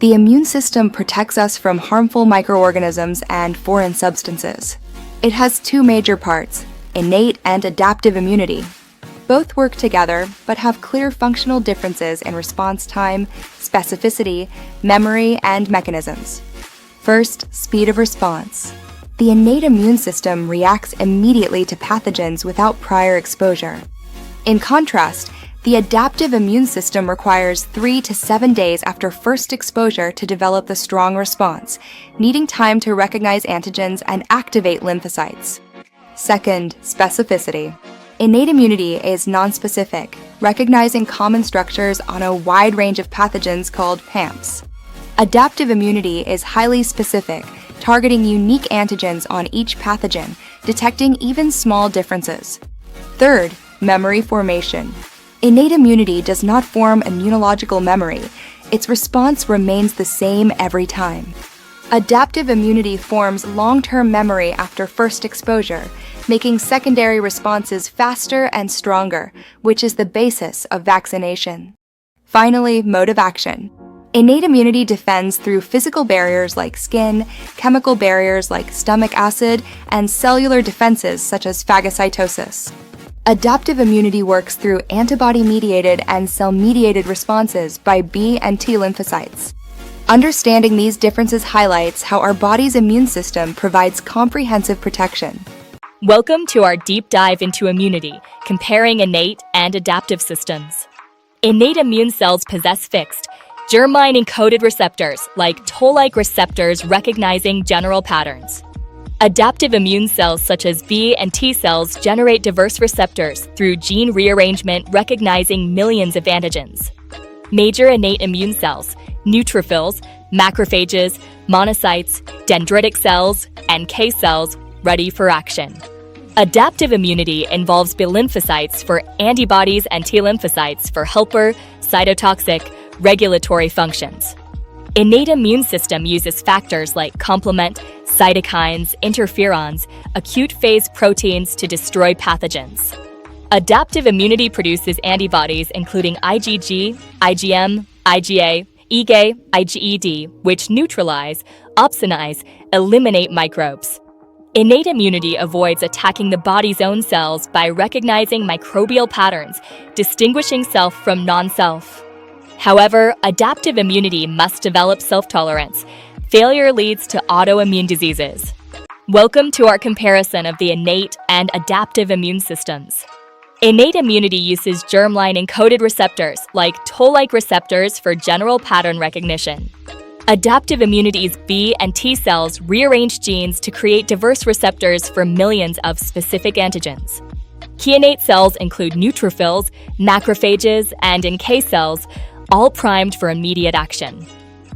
The immune system protects us from harmful microorganisms and foreign substances. It has two major parts, innate and adaptive immunity. Both work together, but have clear functional differences in response time, specificity, memory, and mechanisms. First, speed of response. The innate immune system reacts immediately to pathogens without prior exposure. In contrast, the adaptive immune system requires 3 to 7 days after first exposure to develop the strong response, needing time to recognize antigens and activate lymphocytes. Second, specificity. Innate immunity is nonspecific, recognizing common structures on a wide range of pathogens called PAMPs. Adaptive immunity is highly specific, targeting unique antigens on each pathogen, detecting even small differences. Third, memory formation. Innate immunity does not form immunological memory. Its response remains the same every time. Adaptive immunity forms long-term memory after first exposure, making secondary responses faster and stronger, which is the basis of vaccination. Finally, mode of action. Innate immunity defends through physical barriers like skin, chemical barriers like stomach acid, and cellular defenses such as phagocytosis. Adaptive immunity works through antibody-mediated and cell-mediated responses by B and T lymphocytes. Understanding these differences highlights how our body's immune system provides comprehensive protection. Welcome to our deep dive into immunity, comparing innate and adaptive systems. Innate immune cells possess fixed, germline-encoded receptors like toll-like receptors recognizing general patterns. Adaptive immune cells such as B and T cells generate diverse receptors through gene rearrangement recognizing millions of antigens. Major innate immune cells, neutrophils, macrophages, monocytes, dendritic cells, and NK cells ready for action. Adaptive immunity involves B lymphocytes for antibodies and T lymphocytes for helper, cytotoxic, regulatory functions. Innate immune system uses factors like complement, cytokines, interferons, acute phase proteins to destroy pathogens. Adaptive immunity produces antibodies including IgG, IgM, IgA, IgA, IgED, which neutralize, opsonize, eliminate microbes. Innate immunity avoids attacking the body's own cells by recognizing microbial patterns, distinguishing self from non-self. However, adaptive immunity must develop self-tolerance. Failure leads to autoimmune diseases. Welcome to our comparison of the innate and adaptive immune systems. Innate immunity uses germline-encoded receptors like toll-like receptors for general pattern recognition. Adaptive immunity's B and T cells rearrange genes to create diverse receptors for millions of specific antigens. Key innate cells include neutrophils, macrophages, and NK cells, all primed for immediate action.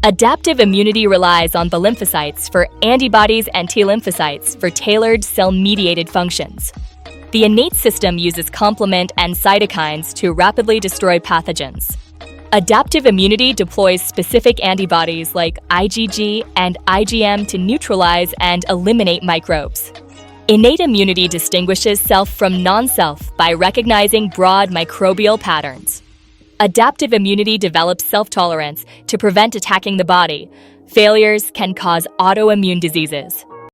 Adaptive immunity relies on the lymphocytes for antibodies and T lymphocytes for tailored cell-mediated functions. The innate system uses complement and cytokines to rapidly destroy pathogens. Adaptive immunity deploys specific antibodies like IgG and IgM to neutralize and eliminate microbes. Innate immunity distinguishes self from non-self by recognizing broad microbial patterns. Adaptive immunity develops self-tolerance to prevent attacking the body. Failures can cause autoimmune diseases.